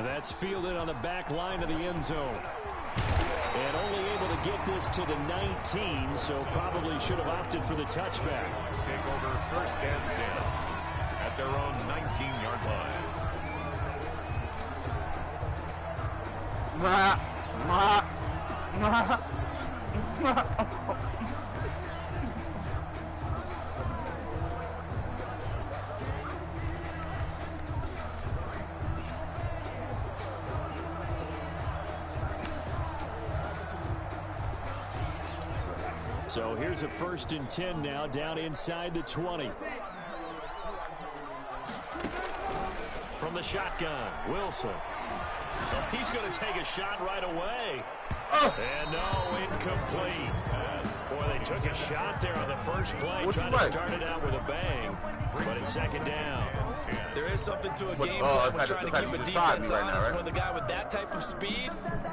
That's fielded on the back line of the end zone. And only able to get this to the 19, so probably should have opted for the touchback. Take over first and 10 at their own 19-yard line. So here's a 1st and 10 now, down inside the 20. From the shotgun, Wilson. Oh, he's going to take a shot right away. And no, incomplete. Boy, they took a shot there on the first play, trying to start it out with a bang, but it's 2nd down. There is something to a game plan when trying to keep a defense honest. When the guy with that type of speed,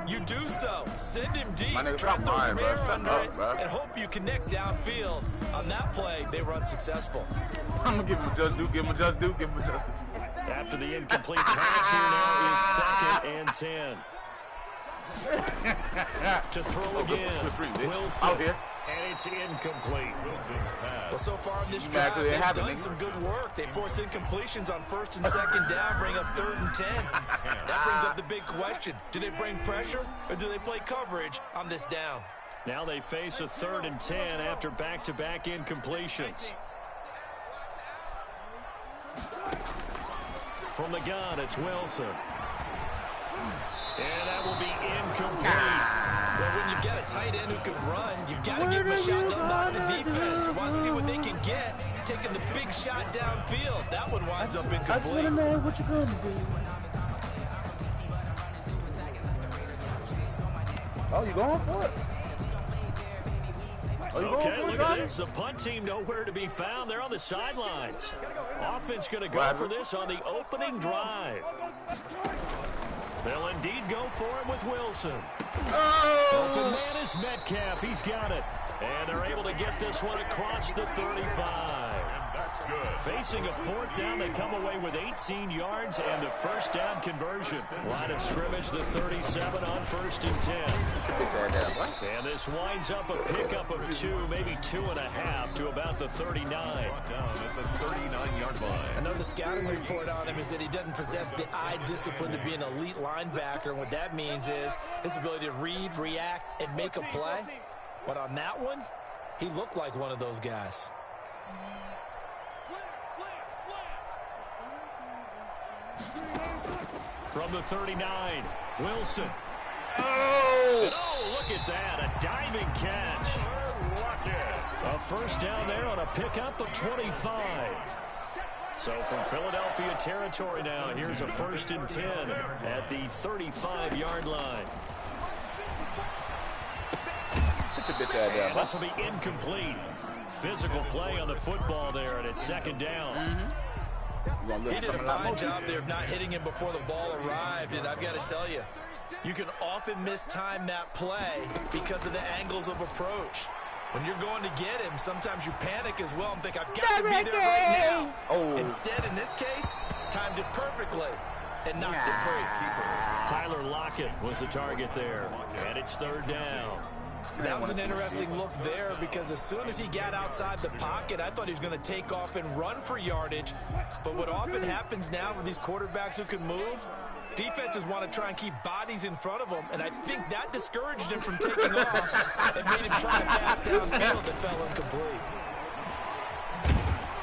you do so. Send him deep, trap those mirror under it, and hope you connect downfield. On that play, they run successful. I'm going to give him just do, give him just do, give him just do. After the incomplete pass here now is 2nd and 10. To throw again, Wilson, and it's incomplete. Wilson's pass. Well, so far in this drive, they've done some good work. They force incompletions on 1st and 2nd down, bring up 3rd and 10. That brings up the big question. Do they bring pressure, or do they play coverage on this down? Now they face a 3rd and 10 after back-to-back incompletions. From the gun, it's Wilson. And that will be incomplete. Well, when you've got a tight end who can run, you've got to give him a shot to unlock the defense. You want to see what they can get, taking the big shot downfield. That one winds up incomplete. I just want to know what you're going to do. Oh, you going for it? Okay, look at this. The punt team nowhere to be found. They're on the sidelines. Offense going to go for this on the opening drive. They'll indeed go for it with Wilson. Open man is Metcalf. He's got it. And they're able to get this one across the 35. That's good. Facing a 4th down, they come away with 18 yards and the 1st down conversion. Line of scrimmage, the 37 on 1st and 10. And this winds up a pickup of 2, maybe 2.5 to about the 39. Down at the 39-yard line. Another scouting report on him is that he doesn't possess the eye discipline to be an elite linebacker. And what that means is his ability to read, react, and make a play. But on that one, he looked like one of those guys. From the 39, Wilson. And look at that, a diving catch. A 1st down there on a pickup of 25. So from Philadelphia territory now, here's a 1st and 10 at the 35-yard line. And this will be incomplete. Physical play on the football there, and it's 2nd down. He did a fine job there of not hitting him before the ball arrived, and I've got to tell you, you can often mistime that play because of the angles of approach. When you're going to get him, sometimes you panic as well and think, I've got to be there right now. Instead, in this case, timed it perfectly and knocked it free. Tyler Lockett was the target there, and it's 3rd down. That was an interesting look there because as soon as he got outside the pocket, I thought he was going to take off and run for yardage. But what often happens now with these quarterbacks who can move, defenses want to try and keep bodies in front of them, and I think that discouraged him from taking off and made him try to pass downfield that fell incomplete.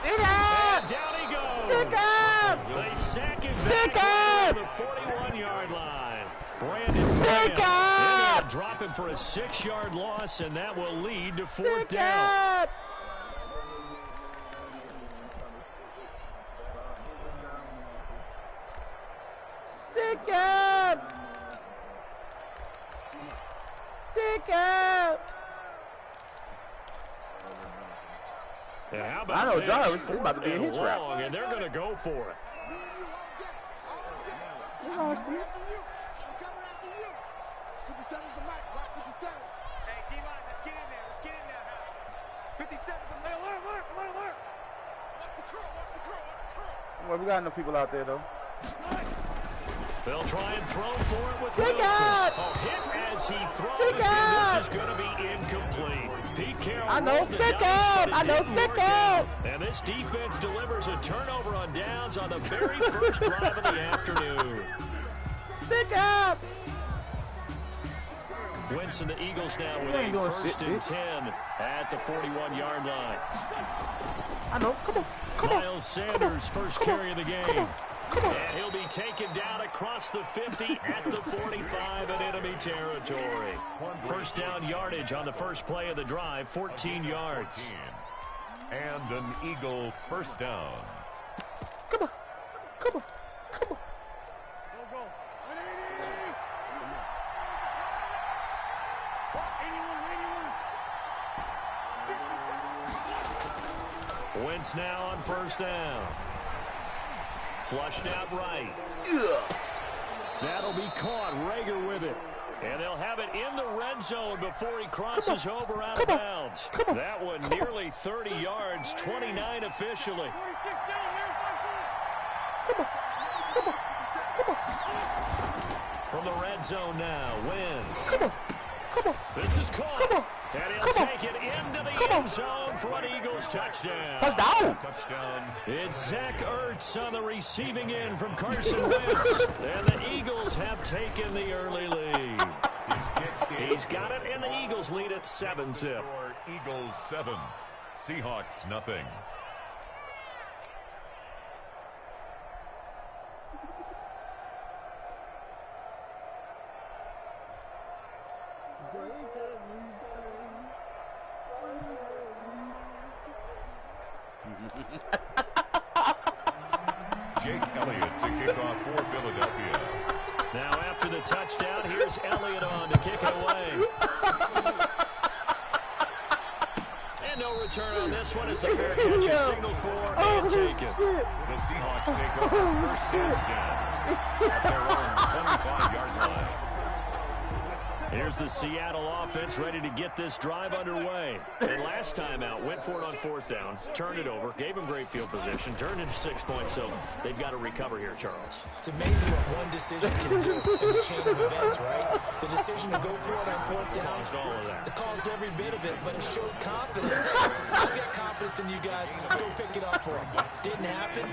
And down he goes. They sack him back to the 41-yard line. Brandon Graham dropping for a 6-yard loss, and that will lead to 4th down. And how about I know this? Jarvis is about to be a hit trap. And they're going to go for it. We're going to see it. Well, we got enough people out there, though. They'll try and throw for it with Sick Wilson. up. Oh, hit as he throws, Sick and up. this is going to be incomplete. Pete Carroll I know rolled the sick dice, up. but I it know didn't sick work up. out. And this defense delivers a turnover on downs on the very first drive of the afternoon. Sick up. Wentz and the Eagles now with ain't a doing first shit, and bitch. 10 at the 41-yard line. I know. Come on. Come on. Miles Sanders, first carry of the game. And he'll be taken down across the 50 at the 45 in enemy territory. First down yardage on the first play of the drive, 14 yards. And an Eagle first down. Come on. Come on. Come on. Wentz now on first down. Flushed out right. That'll be caught. Rager with it. And they'll have it in the red zone before he crosses over out of bounds. That one nearly 30 yards, 29 officially. From the red zone now, Wentz. This is caught. And he'll take it into the end zone for an Eagles touchdown. Touchdown. It's Zach Ertz on the receiving end from Carson Wentz. And the Eagles have taken the early lead. He's got it, and the Eagles lead at 7-zip. Eagles 7, Seahawks nothing. Jake Elliott to kick off for Philadelphia. Now after the touchdown, here's Elliott on to kick it away. And no return on this one as the fair catch is signaled for and taken. The Seahawks take over first and 10 at their own 25-yard line. Here's the Seattle offense ready to get this drive underway. And last time out, went for it on fourth down, turned it over, gave them great field position, turned into 6 points, so they've got to recover here, Charles. It's amazing what one decision can do in the chain of events, right? The decision to go for it on fourth down. Caused all of that. It caused every bit of it, but it showed confidence. I've got confidence in you guys. Go pick it up for them. Didn't happen.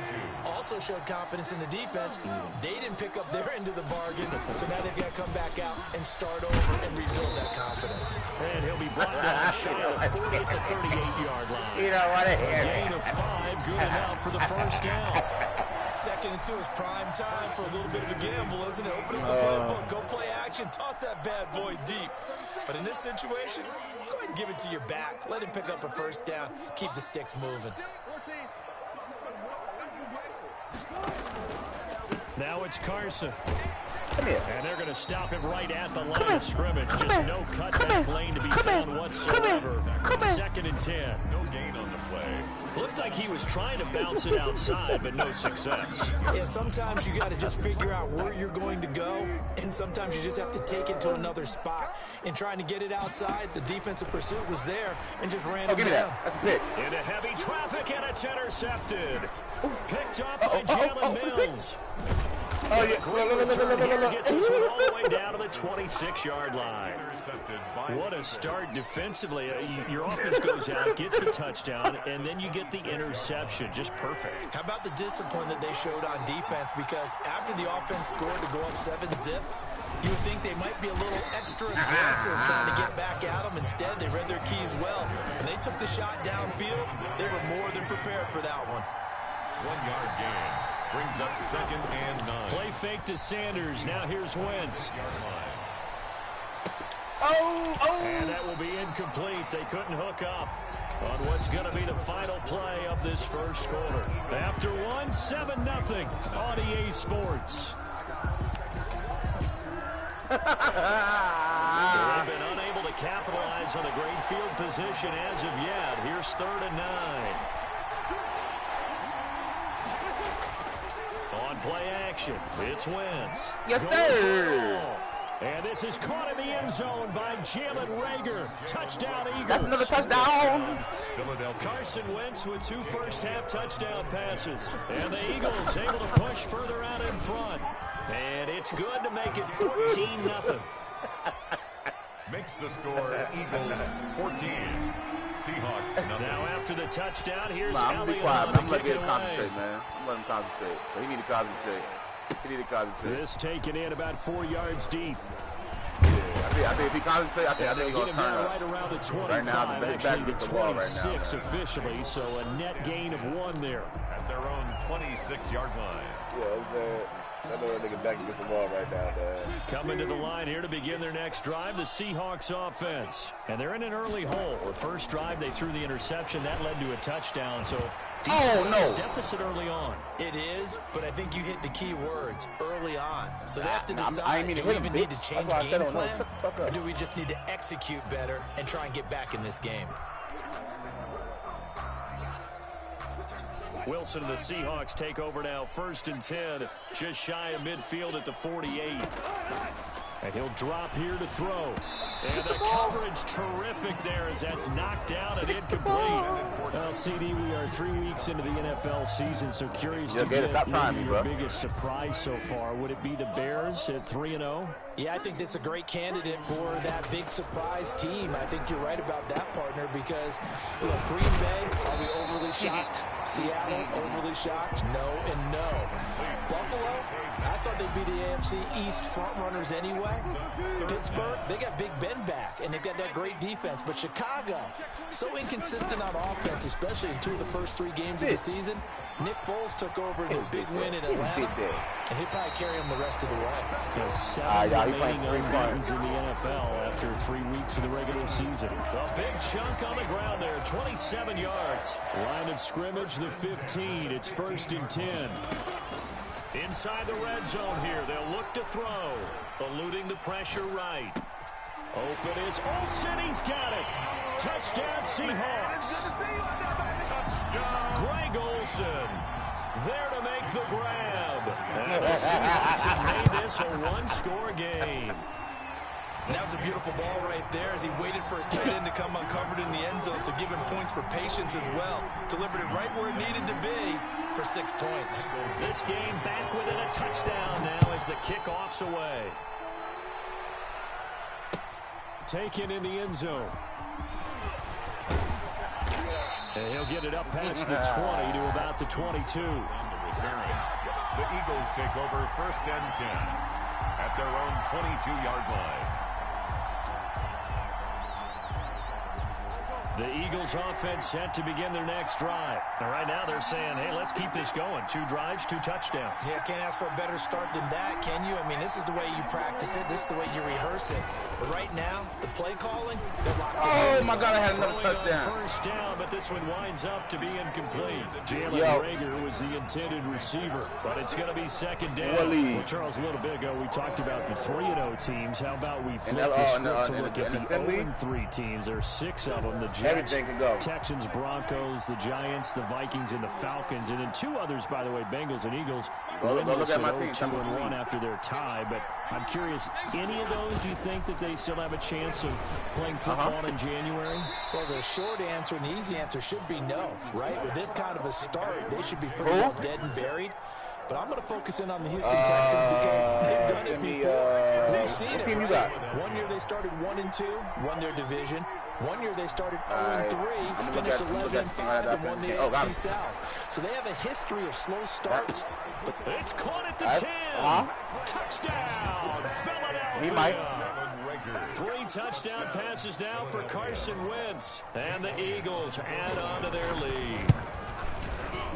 Also showed confidence in the defense. They didn't pick up their end of the bargain, so now they've got to come back out and start over and rebuild that confidence. And he'll be brought down shy of the 40 at the 38-yard line. You know what? A gain of 5, good enough for the first down. Second and 2 is prime time for a little bit of a gamble, isn't it? Open up the playbook, go play action, toss that bad boy deep. But in this situation, go ahead and give it to your back. Let him pick up a first down. Keep the sticks moving. Now it's Carson. Come here. And they're going to stop him right at the line of scrimmage. Just no cutback lane to be found whatsoever. Second and 10. No gain on the play. Looked like he was trying to bounce it outside, but no success. Yeah, sometimes you got to just figure out where you're going to go, and sometimes you just have to take it to another spot. In trying to get it outside, the defensive pursuit was there and just ran him Give me down. that. That's a pick. Into heavy traffic, and it's intercepted. Picked up by Jalen Mills. Oh, yeah. Here gets this one all the way down to the 26-yard line. Intercepted by What a start defensively. Your offense goes out, gets the touchdown, and then you get the interception. Just perfect. How about the discipline that they showed on defense? Because after the offense scored to go up 7-zip, you would think they might be a little extra aggressive trying to get back at them. Instead, they read their keys well. When they took the shot downfield, they were more than prepared for that one. 1-yard gain. Brings up second and 9. Play fake to Sanders. Now here's Wentz. And that will be incomplete. They couldn't hook up on what's going to be the final play of this first quarter. After one, 7-0 on EA Sports. They've been unable to capitalize on a great field position as of yet. Here's 3rd and 9. On play action, it's Wentz. Yes, sir. And this is caught in the end zone by Jalen Rager. Touchdown, Eagles. That's another touchdown. Carson Wentz with 2 first-half touchdown passes. And the Eagles able to push further out in front. And it's good to make it 14-0. Makes the score Eagles 14. Seahawks nothing. Now after the touchdown, here's I'm gonna be Elliott quiet, on man. I'm to gonna kick let it him away. concentrate, man. I'm letting him concentrate. He need to concentrate. He need to concentrate. This taken in about 4 yards deep. Yeah, I think if he concentrate, I think he's Get gonna him turn down up. right around the 25, Right now, the back actually the against the wall right now, 26 man. officially, so a net gain of 1 there. At their own 26-yard line. Yeah, I know that nigga back against the wall right now, man. Coming to the line here to begin their next drive, the Seahawks offense. And they're in an early hole. The first drive, they threw the interception. That led to a touchdown, so decent-sized deficit early on. It is, but I think you hit the key words, early on. So they have to I decide, ain't mean to do we hit him, even need to bitch. change That's why I said game I don't know. plan? Shut the fuck up. Or do we just need to execute better and try and get back in this game? Wilson and the Seahawks take over now, 1st and 10, just shy of midfield at the 48. And he'll drop here to throw. And the coverage terrific there as that's knocked down and incomplete. Well, CD, we are 3 weeks into the NFL season, so curious to get your biggest surprise so far. Would it be the Bears at 3-0? Yeah, I think that's a great candidate for that big surprise team. I think you're right about that, partner, because Green Bay, are we overly shocked? Seattle, overly shocked? No and no. Buffalo, I thought they'd be the AFC East front runners anyway. Pittsburgh, they got Big Ben back, and they've got that great defense. But Chicago, so inconsistent on offense, especially in 2 of the first 3 games of the season. Nick Foles took over in a big win in Atlanta, and he'll probably carry him the rest of the way. Has 7 remaining unbeatens in the NFL after 3 weeks of the regular season. A big chunk on the ground there, 27 yards. Line of scrimmage, the 15. It's 1st and 10. Inside the red zone here, they'll look to throw. Eluding the pressure right. Open is Olsen, he's got it. Touchdown Seahawks. Greg Olsen there to make the grab. And the Seahawks have made this a 1-score game. And that was a beautiful ball right there as he waited for his tight end to come uncovered in the end zone, so giving points for patience as well. Delivered it right where it needed to be for 6 points. This game back within a touchdown now as the kickoff's away. Taken in the end zone. And he'll get it up past the 20 to about the 22. The Eagles take over 1st and 10 at their own 22-yard line. The Eagles offense set to begin their next drive. And right now they're saying, hey, let's keep this going. 2 drives, 2 touchdowns. Yeah, can't ask for a better start than that, can you? I mean, this is the way you practice it. This is the way you rehearse it. But right now, the play calling, they're locked in. Oh, my God, I had another touchdown. 1st down, but this one winds up to be incomplete. Jalen Reagor was the intended receiver, but it's going to be 2nd down. Well, Charles, a little bit ago, we talked about the 3-0 teams. How about we flip the script to look at the 0-3 teams? There's 6 of them. The Jets, Texans, Broncos, the Giants, the Vikings, and the Falcons. And then 2 others, by the way, Bengals and Eagles. Look at my team. 2-1 after their tie. But I'm curious, any of those, do you think that they still have a chance of playing football in January? Well, the short answer and the easy answer should be no, right? With this kind of a start, they should be pretty well dead and buried. But I'm going to focus in on the Houston Texans because they've done it before. We've seen it, right? 1 year they started 1-2, won their division. 1 year they started 0-3, finished 11-5, and won the AFC South. So they have a history of slow starts. But it's caught at the 10. Touchdown, Philadelphia. He might. 3 touchdown passes now for Carson Wentz. And the Eagles add on to their lead.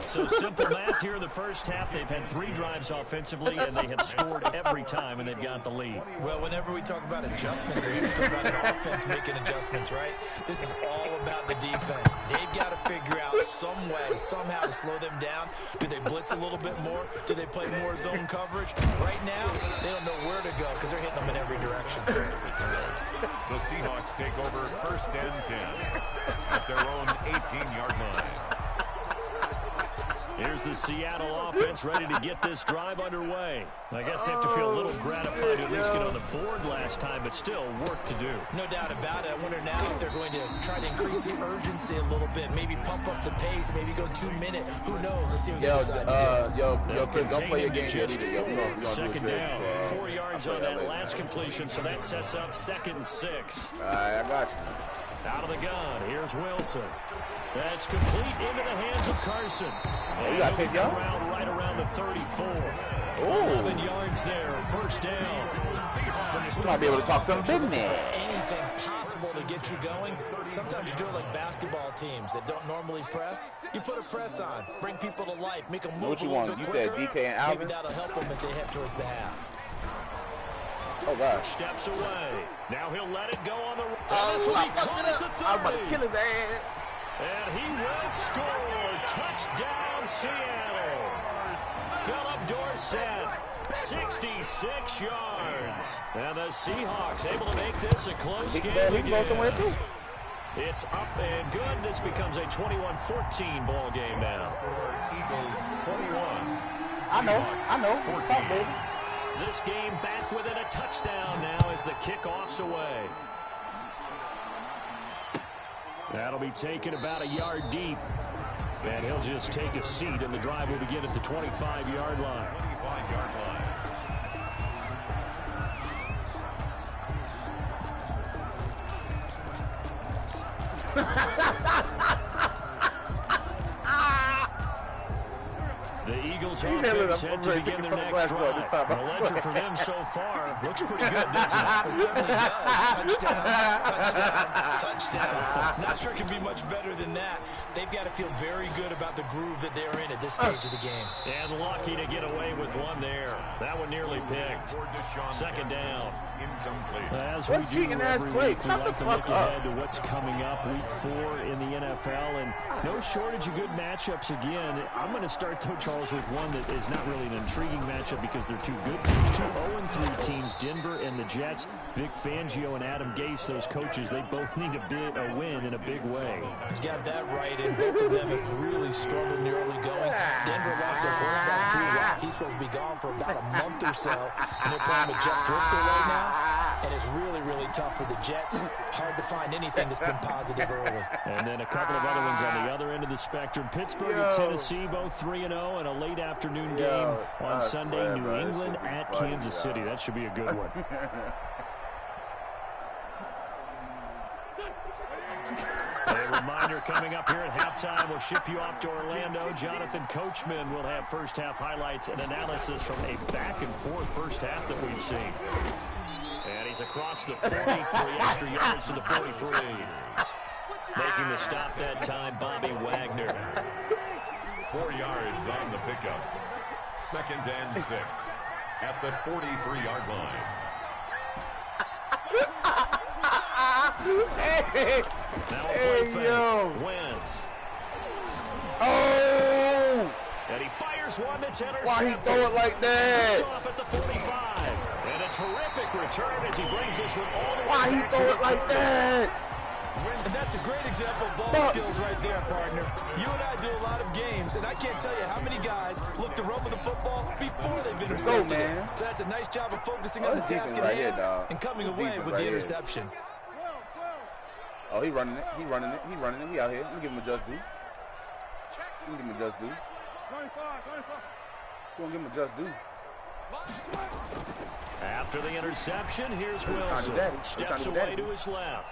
So simple math here in the first half. They've had 3 drives offensively, and they have scored every time, and they've got the lead. Well, whenever we talk about adjustments, we're usually talking about an offense making adjustments, right? This is all about the defense. They've got to figure out some way, somehow to slow them down. Do they blitz a little bit more? Do they play more zone coverage? Right now, they don't know where to go because they're hitting them in every direction. The Seahawks take over 1st and 10 at their own 18-yard line. Here's the Seattle offense ready to get this drive underway. I guess they have to feel a little gratified to at least get on the board last time, but still work to do. No doubt about it. I wonder now if they're going to try to increase the urgency a little bit, maybe pump up the pace, maybe go 2 minute. Who knows? Let's see what they decide to do. Yo, Chris, don't play your game yet either. Second down, 4 yards on that last completion, so that sets up 2nd and 6. All right, I got you. Out of the gun, here's Wilson. That's complete into the hands of Carson. You got to chase y'all? Right around the 34. 11 yards there, 1st down. You might be able to talk some big man. Anything possible to get you going. Sometimes you do it like basketball teams that don't normally press. You put a press on, bring people to life, make them move a little bit quicker. You said DK and Alvin? Maybe that'll help them as they head towards the half. Oh, gosh. Steps away. Now he'll let it go on the right. This will be caught at the 30. I'm about to kill his ass. And he will score. Touchdown, Seattle. Philip Dorsett, 66 yards. And the Seahawks able to make this a close game again. He can go somewhere, too. It's up and good. This becomes a 21-14 ball game now. Eagles 21. I know. 14. Baby. This game back within a touchdown now as the kickoff's away. That'll be taken about a yard deep. And he'll just take a seat, and the drive will begin at the 25-yard line. 25-yard line. The Eagles offense set to begin their next drive. The ledger for them so far looks pretty good, doesn't it? It certainly does. Touchdown. Not sure it can be much better than that. They've got to feel very good about the groove that they're in at this stage of the game. And lucky to get away with one there. That one nearly picked. 2nd down. Incomplete. As we do every week, we like to look ahead to what's coming up week 4 in the NFL. And no shortage of good matchups again. I'm going to start, Charles, with one that is not really an intriguing matchup because they're two good teams. 2 0-3 teams, Denver and the Jets. Vic Fangio and Adam Gase, those coaches, they both need a win in a big way. You got that right, and both of them have really struggled in the early going. Denver lost their quarterback, Drew Lock. He's supposed to be gone for about a month or so. And they're playing with Jeff Driscoll right now. And it's really, really tough for the Jets. Hard to find anything that's been positive early. And then a couple of other ones on the other end of the spectrum. Pittsburgh and Tennessee, both 3-0, and a late afternoon game on Sunday. New England at Kansas City. That should be a good one. A reminder coming up here at halftime. We'll ship you off to Orlando. Jonathan Coachman will have first half highlights and analysis from a back-and-forth first half that we've seen. And he's across the 43, extra yards to the 43. Making the stop that time, Bobby Wagner. 4 yards on the pickup. 2nd and 6 at the 43-yard line. Now a play fake. Wentz. Oh! And he fires one that's intercepted. Why he throw it like that? Off at the 45. And a terrific return as he brings this one all the way Why he back throw to it like that? And that's a great example of ball skills right there, partner. You and I do a lot of games, and I can't tell you how many guys look to run with the football before they've intercepted it. So that's a nice job of focusing on the task at hand and coming away with the interception. Oh, he running it. He running it. He running it. We out here. Let me give him a just due. Let me give him a just due. We're going to give him a just due. After the interception, here's Wilson. Steps away to his left.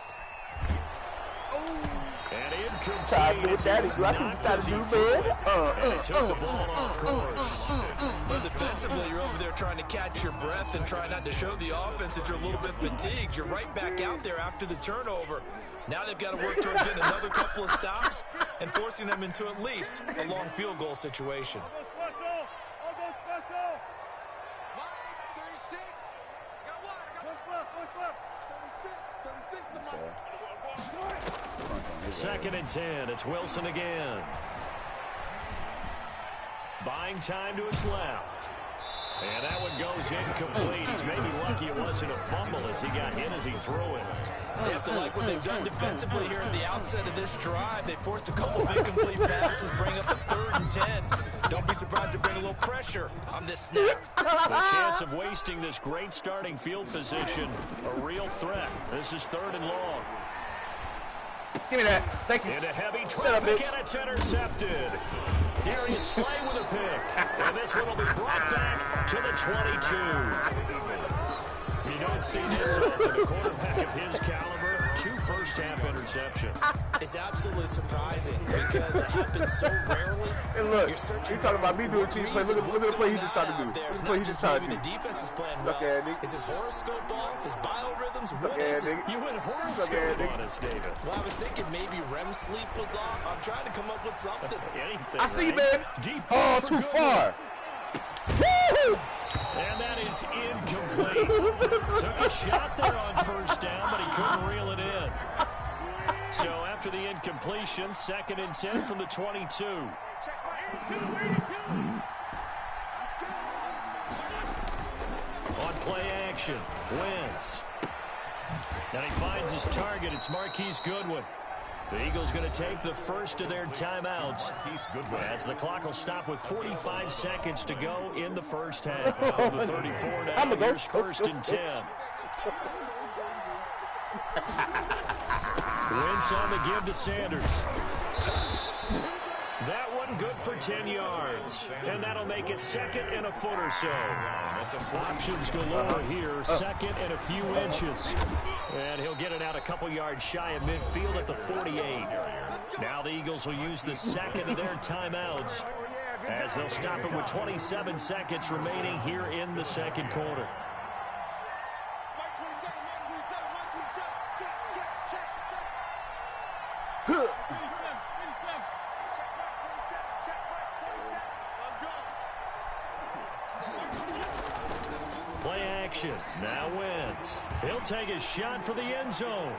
And incomplete. Daddy, so I see what you trying to do, man. And he took the ball off course. Well, defensively, you're over there trying to catch your breath and try not to show the offense that you're a little bit fatigued. You're right back out there after the turnover. Now they've got to work towards getting another couple of stops and forcing them into at least a long field goal situation. Second and 10. It's Wilson again. Buying time to his left. And that one goes incomplete. He's maybe lucky it wasn't a fumble as he got hit as he threw it. They have to like what they've done defensively here at the outset of this drive. They forced a couple of incomplete passes, bring up a 3rd and 10. Don't be surprised to bring a little pressure on this snap. The chance of wasting this great starting field position, a real threat. This is 3rd and long. Give me that. Thank you. Into heavy traffic, and it's intercepted. Darius Slay with a pick. And this one will be brought back to the 22. You don't see this often. A quarterback of his caliber, 2 first-half interceptions. It's absolutely surprising because it happens so rarely. And look, you're talking about me doing cheese play. Look at the play he just tried to do. Look at the play he just tried to do. The defense is playing well. Is his horoscope off? His biorhythms? What is it? You went horoscope on us, David. Well, I was thinking maybe REM sleep was off. I'm trying to come up with something. Anything, I see, right? man. Deep too far. Woo! And that is incomplete. Took a shot there on 1st down, but he couldn't reel it in. So after the incompletion, 2nd and 10 from the 22. On play action, Wentz. And he finds his target. It's Marquise Goodwin. The Eagles going to take the first of their timeouts as the clock will stop with 45 seconds to go in the first half. On the 34 now, here's 1st and 10. Wentz on the give to Sanders. That one good for 10 yards. And that'll make it 2nd and a foot or so. Options galore here. 2nd and a few inches. And he'll get it out a couple yards shy of midfield at the 48. Now the Eagles will use the 2nd of their timeouts as they'll stop it with 27 seconds remaining here in the 2nd quarter. Play action. Now Wentz. He'll take his shot for the end zone.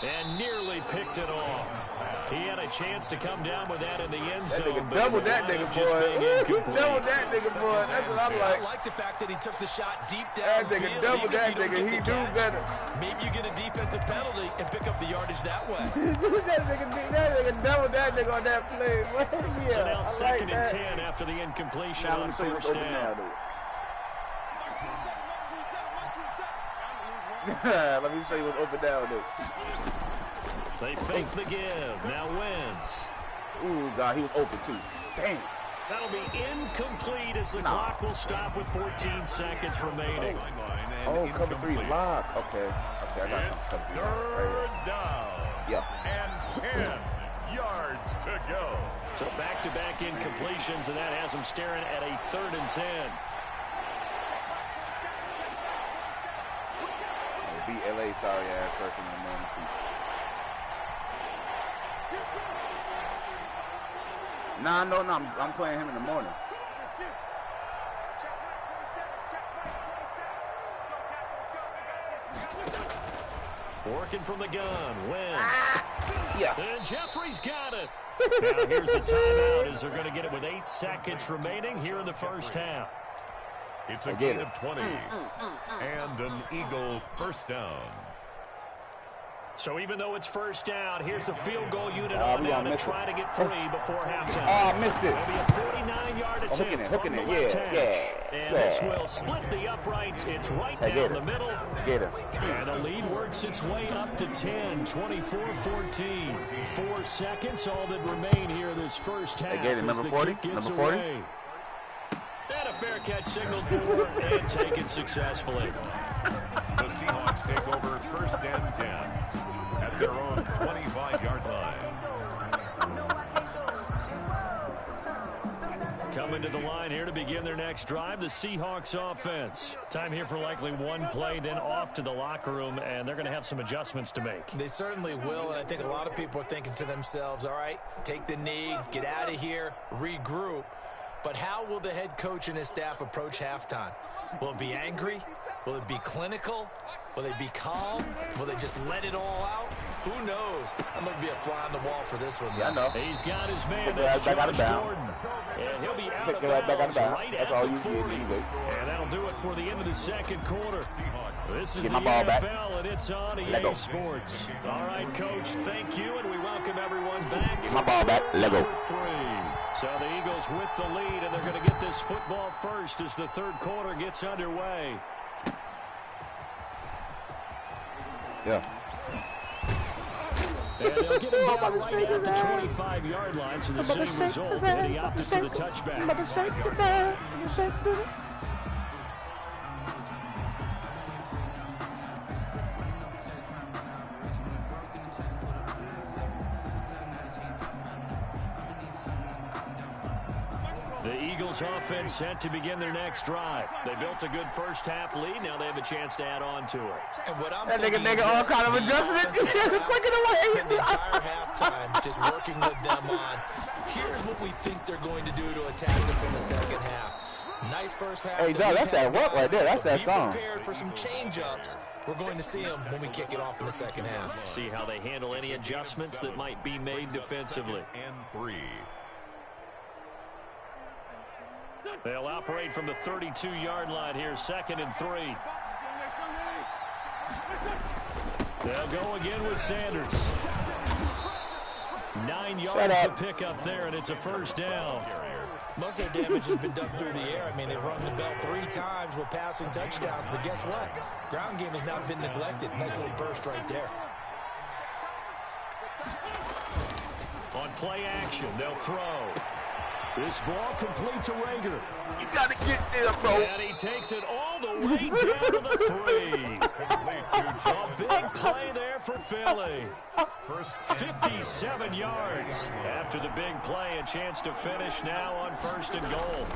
And nearly picked it off. He had a chance to come down with that in the end zone. That nigga doubled that nigga, boy. Doubled that nigga, boy. That's what I'm like. I like the fact that he took the shot deep down. That nigga doubled that nigga. He do better. Maybe you get a defensive penalty and pick up the yardage that way. that nigga doubled that nigga on that play. Yeah, so now 2nd and 10 after the incompletion on 1st down. Let me show you what's open down there. They fake the give. Now Wentz. Ooh, God, he was open too. Damn. That'll be incomplete as the clock will stop with 14 seconds remaining. Oh, cover 3 lock. Okay, I got some cover 3 lock. 3rd down. Yep. And 10 yards to go. So back-to-back incompletions, and that has them staring at a 3rd and 10. Beat LA, sorry ass person in the morning too. Nah, no, I'm playing him in the morning. Working from the gun, Wentz. Yeah. And Jeffrey's got it. Now here's a timeout as they're going to get it with 8 seconds remaining here in the first half. It's a gain of 20 and an Eagle first down. So even though it's first down, here's the field goal unit on now to try to get 3 before halftime. Oh, I missed it. It'll be a 49-yard attempt hooking it, And this will split the uprights. It's right down the middle. And the lead works its way up to 10, 24-14. 4 seconds, all that remain here this first half. Number 40? Number 40? And a fair catch signaled for and taken successfully. The Seahawks take over 1st and 10 at their own 25-yard line. Coming to the line here to begin their next drive, the Seahawks offense. Time here for likely one play, then off to the locker room, and they're going to have some adjustments to make. They certainly will, and I think a lot of people are thinking to themselves, all right, take the knee, get out of here, regroup. But how will the head coach and his staff approach halftime? Will it be angry? Will it be clinical? Will they be calm? Will they just let it all out? Who knows? I'm going to be a fly on the wall for this one. Yeah, I know. He's got his man. That's Josh back out of bounds. Gordon. And he'll be out Take of it right back out of bounds bounds. right That's at all the you 40. get anyway. And that'll do it for the end of the second quarter. This is Get the my ball back. NFL, and it's on Let go. EA Sports. All right, Coach, thank you, and we welcome everyone back. Get my ball back. Let go. Number 3. So the Eagles with the lead, and they're going to get this football first as the third quarter gets underway. Yeah. And they'll get him down right at the 25-yard line, so the same result, and he opted for the touchback. The Eagles offense set to begin their next drive. They built a good first-half lead. Now they have a chance to add on to it. And what I'm That thinking nigga is all that kind of the adjustments. offensive staff Quicker than what spent the entire halftime just working with them on, here's what we think they're going to do to attack us in the second half. Nice first half. Hey, dog, that's that work right there. That's that song. Be prepared for some change-ups. We're going to see them when we kick it off in the second half. See how they handle any adjustments that might be made defensively. And 3. They'll operate from the 32-yard line here, 2nd and 3. They'll go again with Sanders. 9 yards to pick up there, and it's a first down. Most of their damage has been done through the air. I mean, they've rung the bell 3 times with passing touchdowns, but guess what? Ground game has not been neglected. Nice little burst right there. On play action, they'll throw. This ball complete to Rager. You got to get there, bro. And he takes it all the way down to the 3. A big play there for Philly. 57 yards. After the big play, a chance to finish now on 1st and goal.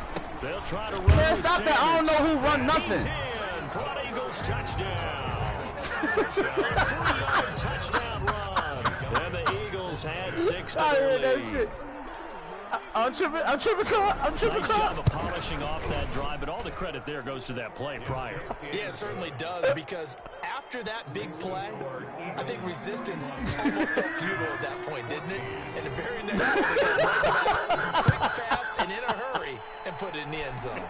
They'll try to run Man, with stop that. I don't know who run Sanders. nothing. He's in for an Eagles touchdown. A 3-yard touchdown run. And the Eagles had 6 to the lead. I'm tripping, Nice job of polishing off that drive, but all the credit there goes to that play prior. Yeah, it certainly does, because after that big play, I think resistance almost felt futile at that point, didn't it? And the very next play, they got right back, quick, fast, and in a hurry, and put it in the end zone.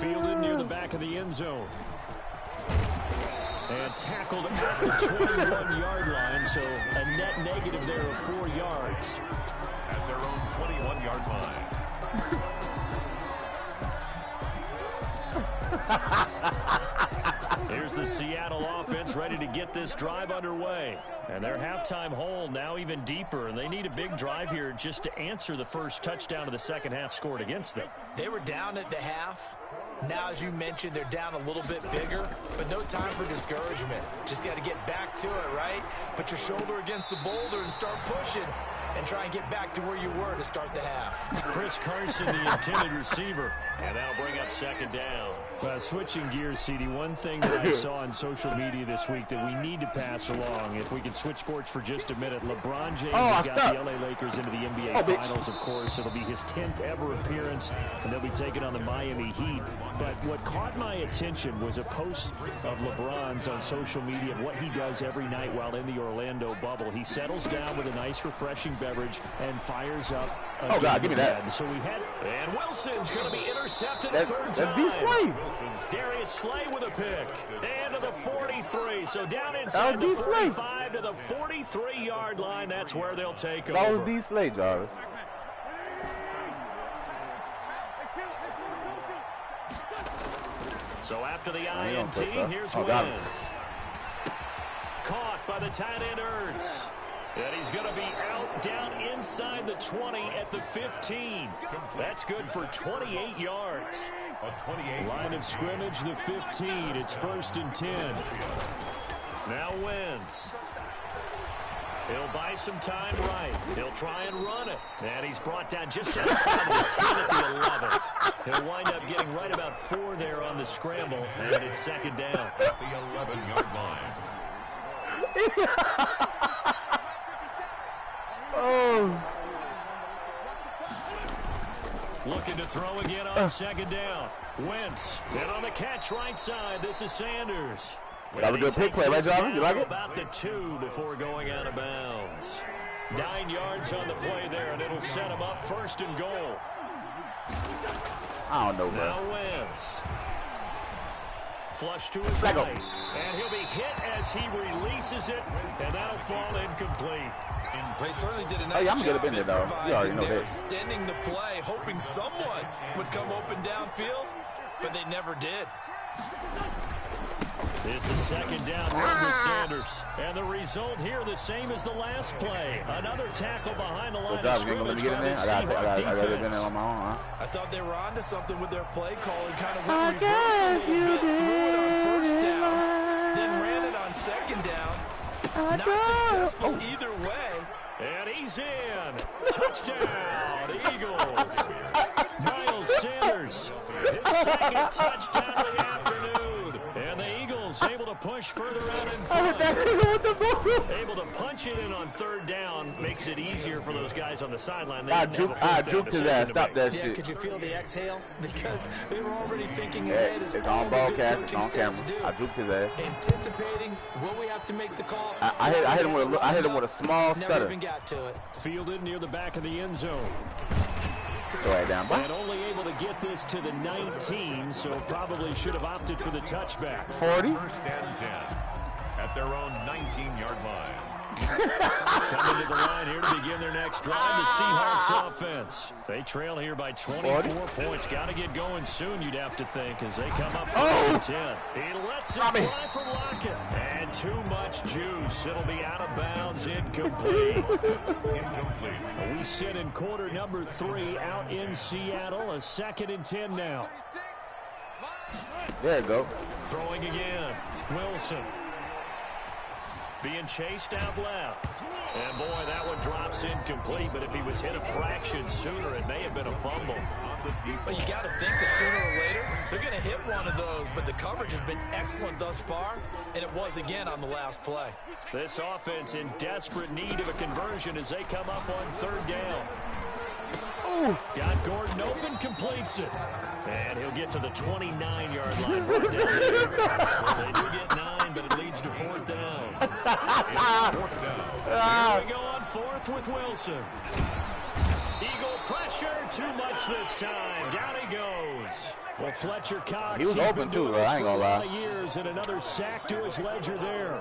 Fielded near the back of the end zone. And tackled at the 21-yard line, so a net negative there of 4 yards. At their own 21-yard line. Here's the Seattle offense ready to get this drive underway. And their halftime hole now even deeper, and they need a big drive here just to answer the first touchdown of the second half scored against them. They were down at the half. Now, as you mentioned, they're down a little bit bigger, but no time for discouragement. Just got to get back to it, right? Put your shoulder against the boulder and start pushing and try and get back to where you were to start the half. Chris Carson, the intended receiver, and that'll bring up second down. Switching gears, CD, one thing that I saw on social media this week that we need to pass along, if we can switch sports for just a minute, LeBron James has got the LA Lakers into the NBA Finals, of course. It'll be his 10th ever appearance, and they'll be taking on the Miami Heat. But what caught my attention was a post of LeBron's on social media of what he does every night while in the Orlando bubble. He settles down with a nice, refreshing beverage and fires up a Oh, God, give me that. So we had, and Wilson's going to be intercepted That's a third time. D. Slay. Darius Slay with a pick. And to the 43. So down inside the D. Slay. 45 to the 43-yard line. That's where they'll take That over. was D. Slay, Jarvis. So after the INT, here's got him. Wentz. Caught by the tight end Ertz. And he's going to be out down inside the 20 at the 15. That's good for 28 yards. Line of scrimmage, the 15. It's 1st and 10. Now Wentz. He'll buy some time right. He'll try and run it. And he's brought down just outside of the 10 at the 11. He'll wind up getting right about 4 there on the scramble. And it's second down. At the 11-yard line. Oh. Looking to throw again on second down. Wentz. And on the catch right side, this is Sanders. That was a good pick play, right, Jarvis? You like it? About the 2 before going out of bounds. 9 yards on the play there, and it'll set him up 1st and goal. I don't know, bro. Now Wentz. Flush to his right. And he'll be hit as he releases it, and that'll fall incomplete. They certainly did a nice I'm job get in there, though. You already know that. Extending the play, hoping someone would come open downfield, but they never did. It's a 2nd down run with Sanders. And the result here the same as the last play. Another tackle behind the line of scrimmage by the Seahawks defense. I thought they were onto something with their play call and kind of went reverse a little bit, threw it on 1st down, then ran it on 2nd down. Not successful either way. And he's in. Touchdown, Eagles. Miles Sanders, his 2nd touchdown of the afternoon. And the Eagles able to push further out in front. Able to punch it in on 3rd down. Makes it easier for those guys on the sideline. I juked his ass. Stop that shit. Could you feel the exhale? Because they were already thinking ahead. It's on broadcast. It's on camera. I juked his ass. Anticipating, will we have to make the call? I hit him with a small stutter. Never even got to it. Fielded near the back of the end zone. Right down, and only able to get this to the 19, so probably should have opted for the touchback. 40. 1st and 10 at their own 19-yard line. Coming to the line here to begin their next drive, the Seahawks offense. They trail here by 24 points. Got to get going soon, you'd have to think, as they come up 1st and 10. He lets it fly from Lockett. And too much juice. It'll be out of bounds, incomplete. We sit in quarter number 3 out in Seattle. A 2nd and 10 now. There you go. Throwing again. Wilson. Being chased out left. And boy, that one drops incomplete, but if he was hit a fraction sooner, it may have been a fumble. Well, you got to think that sooner or later, they're going to hit one of those, but the coverage has been excellent thus far, and it was again on the last play. This offense in desperate need of a conversion as they come up on 3rd down. Got Gordon open, completes it. And he'll get to the 29-yard line. Right down there. Well, they do get 9, but it leads to 4th down. Here we go on 4th with Wilson. Eagle pressure, too much this time. Down he goes. Well, Fletcher Cox, he was open too, I ain't gonna lie. Years, and another sack to his ledger there.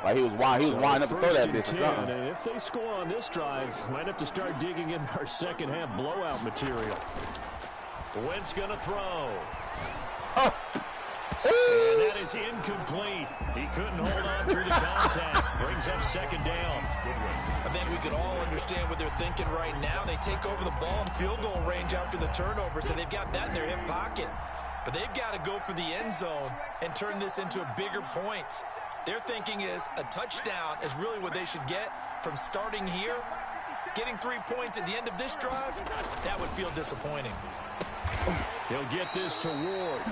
Like he was winding up to throw that bitch or something. And if they score on this drive, might have to start digging in our 2nd half blowout material. Wentz gonna throw. And that is incomplete. He couldn't hold on through the contact. Brings up 2nd down. I think we could all understand what they're thinking right now. They take over the ball in field goal range after the turnover, so they've got that in their hip pocket. But they've got to go for the end zone and turn this into a bigger points. Their thinking is a touchdown is really what they should get from starting here. Getting 3 points at the end of this drive, that would feel disappointing. He'll get this to Ward.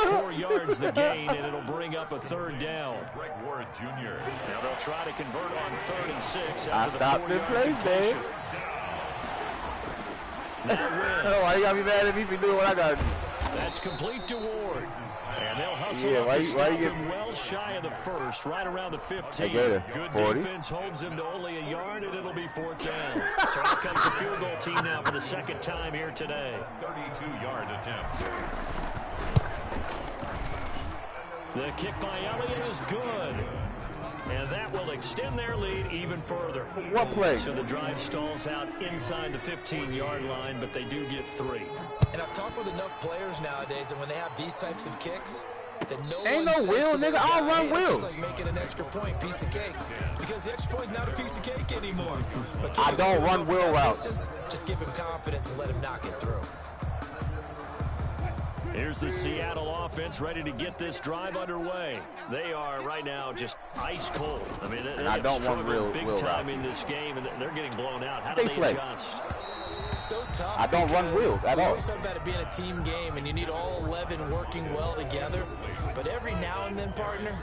4 yards the gain, and it'll bring up a 3rd down. Greg Ward Jr. Now they'll try to convert on 3rd and 6 after the 4-yard play, completion. Why you gotta be mad at me for doing what I gotta do? That's complete to Ward. And they'll hustle up to stop him well shy of the 1st, right around the 15. Good 40. defense holds him to only a yard, and it'll be 4th down. So out comes the field goal team now for the 2nd time here today. 32-yard attempt. The kick by Elliott is good. And that will extend their lead even further. What play? So the drive stalls out inside the 15-yard line, but they do get 3. And I've talked with enough players nowadays, and when they have these types of kicks, that ain't no wheel, nigga. I don't run wheels. It's just like making an extra point, piece of cake. Because the extra point's not a piece of cake anymore. But I don't run wheel routes. Just give him confidence and let him knock it through. Here's the Seattle offense ready to get this drive underway. They are right now just ice cold. I mean, they have struggled big time in this game, and they're getting blown out. How do they adjust? So tough. I don't run wheels at all. We always talk about it being a team game, and you need all 11 working well together. But every now and then, partner,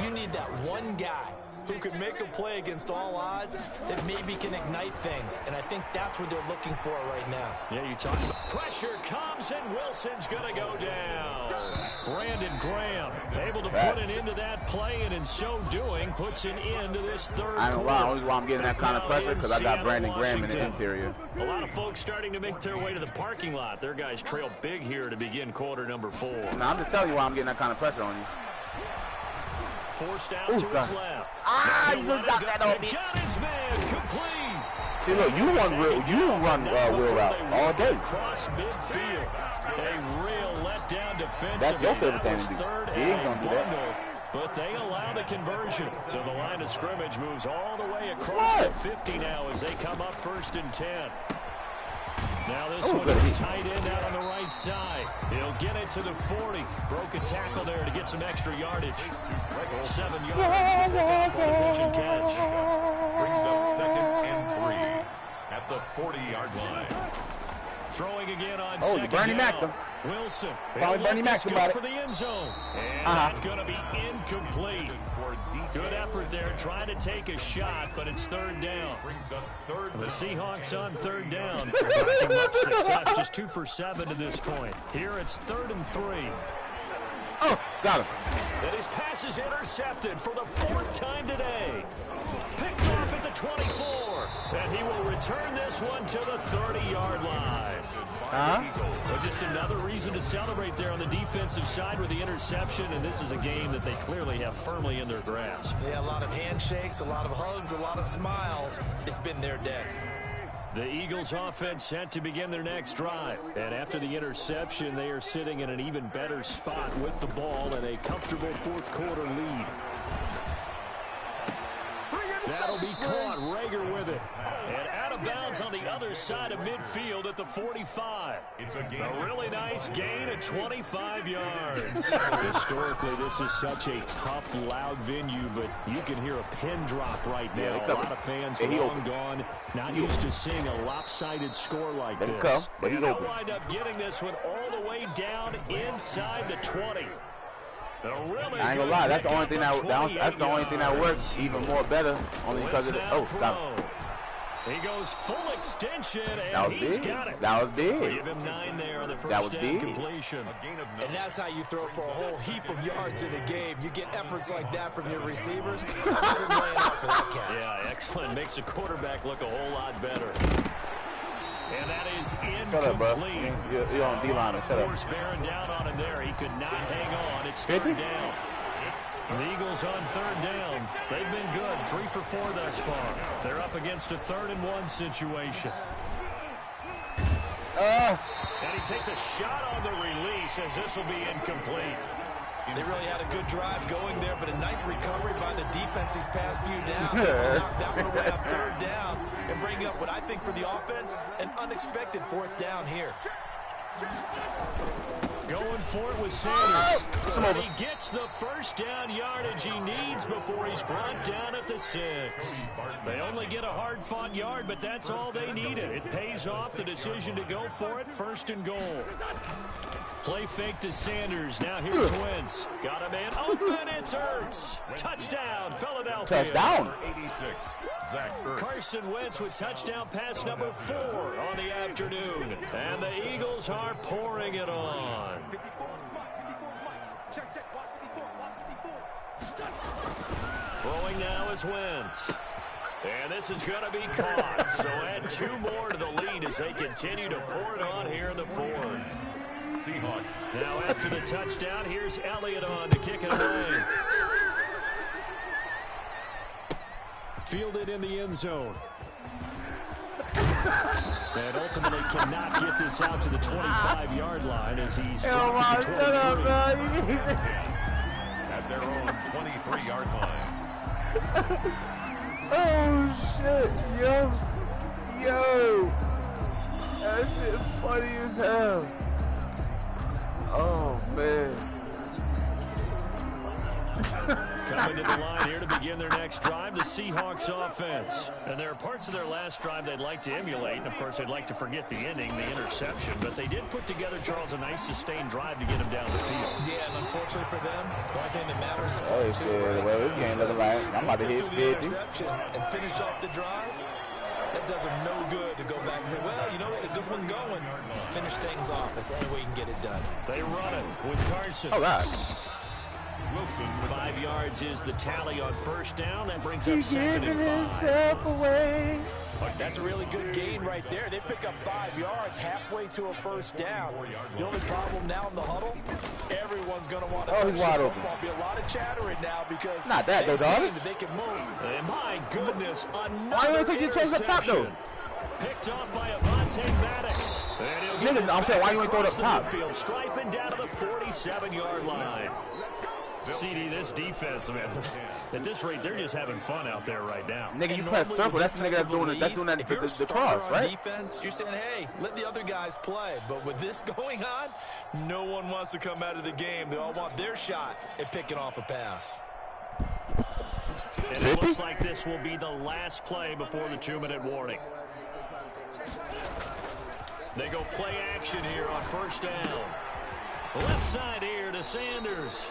you need that one guy who can make a play against all odds that maybe can ignite things. And I think that's what they're looking for right now. Yeah, you talking about pressure comes, and Wilson's going to go down. Brandon Graham able to put an end to that play, and in so doing, puts an end to this third quarter. I don't know why. Only why I'm getting that kind of pressure because I got Brandon Graham in the interior. A lot of folks starting to make their way to the parking lot. Their guys trail big here to begin quarter number 4. No, I'm just telling you why I'm getting that kind of pressure on you. Forced out to his left. Ah, you just got that on me. Got his man complete. See, look, you run wheel routes all day. Across midfield. A real letdown defensively. That's your favorite thing to do. Third He ain't gonna do that. But they allow the conversion. So the line of scrimmage moves all the way across the 50 now as they come up 1st and 10. Now this one is tight end out on the right side. He'll get it to the 40. Broke a tackle there to get some extra yardage. 7 yards to pick up on the pitch and catch. Brings up 2nd and 3 at the 40-yard line. Throwing again on second Bernie down. Mac. Wilson. Probably Bernie Mac about it. For the end zone. And that's going to be incomplete. Good effort there trying to take a shot, but it's 3rd down. The Seahawks on 3rd down. Not much success, just 2 for 7 to this point. Here it's 3rd and 3. Oh, got him. And his pass is intercepted for the 4th time today. Picked off at the 24. And he will return this one to the 30-yard line. Well, just another reason to celebrate there on the defensive side with the interception, and this is a game that they clearly have firmly in their grasp. Yeah, a lot of handshakes, a lot of hugs, a lot of smiles. It's been their day. The Eagles offense set to begin their next drive. And after the interception, they are sitting in an even better spot with the ball and a comfortable 4th quarter lead. That'll be caught. Rager with it. And out of bounds on the other side of midfield at the 45. It's a really nice gain of 25 yards. Historically, this is such a tough, loud venue, but you can hear a pin drop right now. A lot of fans long gone, not used to seeing a lopsided score like this. But they'll wind up getting this one all the way down inside the 20. Really I ain't gonna lie, that's the only thing that works even more better, only because of the stop. He goes full extension, and that was he's big. got it. That was big. Give him 9 there on the first down completion. And that's how you throw for a whole heap of yards in a game. You get efforts like that from your receivers. Yeah, excellent. Makes the quarterback look a whole lot better. And that is incomplete. Shut up, bro. You're on D-line. Shut up. Force bearing down on him there. He could not hang on. It's 3rd down. The Eagles on 3rd down. They've been good. 3 for 4 thus far. They're up against a 3rd and 1 situation. And he takes a shot on the release as this will be incomplete. They really had a good drive going there, but a nice recovery by the defense these past few downs. Knock that one away on 3rd down and bring up what I think for the offense, an unexpected 4th down here. Going for it with Sanders. And he gets the first down yardage he needs before he's brought down at the 6. They only get a hard-fought yard, but that's all they needed. It pays off the decision to go for it, 1st and goal. Play fake to Sanders. Now here's Wentz. Got a man open. It's Ertz. Touchdown, Philadelphia. Touchdown. 86. Zach Ertz. Carson Wentz with touchdown pass number 4 on the afternoon. And the Eagles are pouring it on. Throwing now is Wentz. And this is going to be caught. So add 2 more to the lead as they continue to pour it on here in the 4th. Seahawks. Now after the touchdown, here's Elliott on to kick it away. Fielded in the end zone. And ultimately cannot get this out to the 25-yard line as he's down to the 23. At their own 23-yard line. Oh, shit. Yo. That shit funny as hell. Oh, man. Coming to the line here to begin their next drive, the Seahawks offense. And there are parts of their last drive they'd like to emulate. And, of course, they'd like to forget the ending, the interception. But they did put together, Charles, a nice sustained drive to get him down the field. Yeah, and unfortunately, Unfortunately for them, the only thing that matters is Oh, shit. Well, this game looking like I'm about to hit 50. And finish off the drive. That does them no good to go back and say, well, you know, we had a good one going. Finish things off. That's the only way you can get it done. They run it with Carson. Oh, God. Wilson. 5 yards is the tally on first down. That brings up 2nd and 5. Away. That's a really good gain right there. They pick up 5 yards halfway to a first down. The only problem now in the huddle, everyone's going to want to touch the football. There'll be a lot of chattering now because not that, though, dog. They can move. And my goodness, Why another you take your chance up top, though? Picked off by Avonte Maddox. Nigga, I'm saying, why you ain't throw it up top? Field, striping down to the 47-yard line. CD, this defense, man, at this rate, they're just having fun out there right now. Nigga, you press circle. That's the nigga that's doing the cross, right? Defense, you're saying, hey, let the other guys play. But with this going on, no one wants to come out of the game. They all want their shot at picking off a pass. And it looks like this will be the last play before the 2-minute warning. They go play action here on first down. Left side here to Sanders.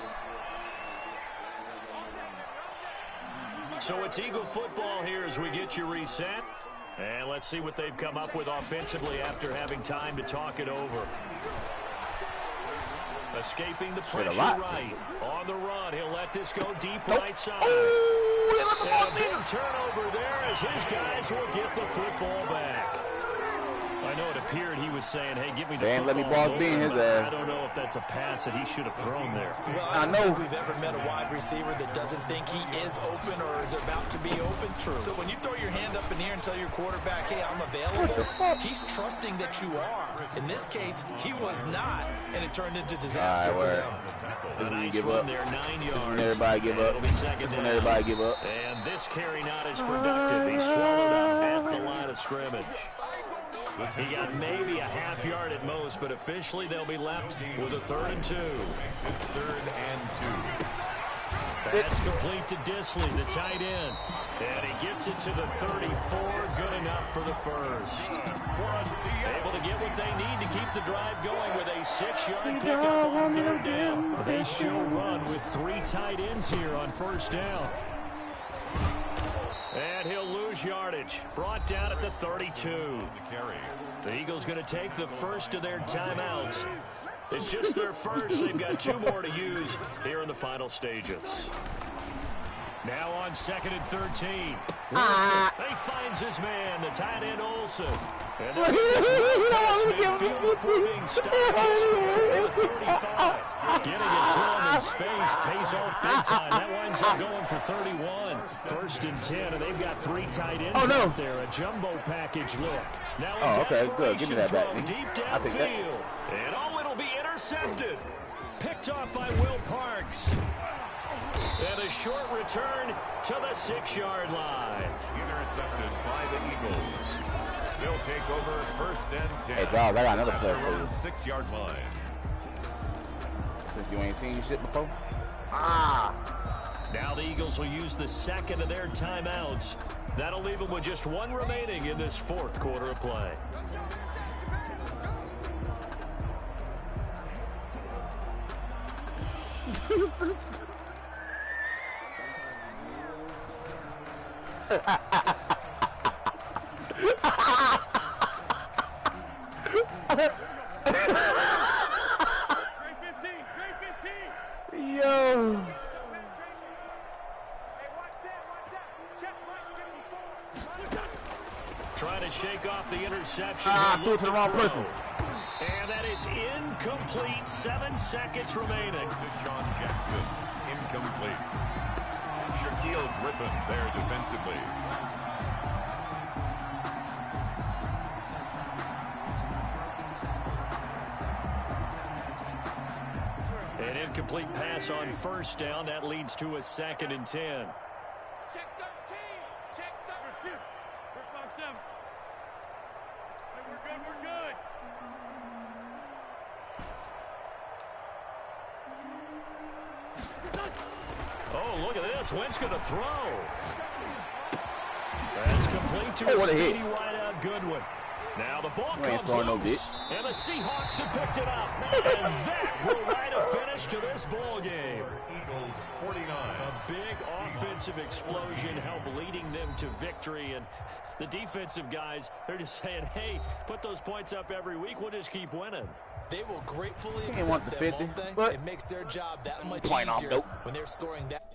So it's Eagle football here as we get you reset. And let's see what they've come up with offensively after having time to talk it over. Escaping the pressure right. On the run, he'll let this go deep right side. And a big turnover there as his guys will get the football back. I know it appeared he was saying, hey, give me the football. Let me ball being his ass. I don't know if that's a pass that he should have thrown there. Well, I don't think we've ever met a wide receiver that doesn't think he is open or is about to be open. True. So when you throw your hand up in the air and tell your quarterback, hey, I'm available, he's trusting that you are. In this case, he was not, and it turned into disaster for them. A nice run there, 9 yards. Everybody give up. This when everybody give up. And this carry not as productive. He swallowed up at the line of scrimmage. He got maybe a half yard at most, but officially they'll be left with a 3rd and 2. 3rd and 2. That's complete to Disley, the tight end. And he gets it to the 34. Good enough for the first. Able to get what they need to keep the drive going with a 6-yard pickup on 3rd down. They show run with 3 tight ends here on first down. And he'll lose yardage. Brought down at the 32. The Eagles going to take the first of their timeouts. It's just their first. They've got 2 more to use here in the final stages. Now on 2nd and 13. Wilson, he finds his man, the tight end Olsen. And they'll get this midfield before being stopped just before the 35. Getting it to him in space pays off big time. That winds up going for 31. 1st and 10, and they've got 3 tight ends out there. A jumbo package look. Now a desperation throw deep downfield. And it'll be intercepted. Picked off by Will Parks. And a short return to the 6-yard line. Intercepted by the Eagles. They'll take over 1st and 10. Hey, dog, I got another play for you. 6-yard line. Since you ain't seen shit before. Now the Eagles will use the 2nd of their timeouts. That'll leave them with just 1 remaining in this 4th quarter of play. Yo. Trying to shake off the interception. Threw it to the wrong person. And that is incomplete. 7 seconds remaining. Deshaun Jackson, incomplete. Shaquille Griffin there defensively. An incomplete pass on first down. That leads to a 2nd and 10. Check 13. Check 13. We're good. Oh, look at this. Wentz going to throw. That's complete to a speedy wideout Goodwin. Now the ball ain't comes scoring no loose, bitch. and the Seahawks have picked it up. And that will write a finish to this ball game. Eagles 49. A big offensive explosion helped leading them to victory. And the defensive guys, they're just saying, hey, put those points up every week. We'll just keep winning. They will gratefully want accept the them, 50, won't they? but It makes their job that much point off, easier nope. when they're scoring that.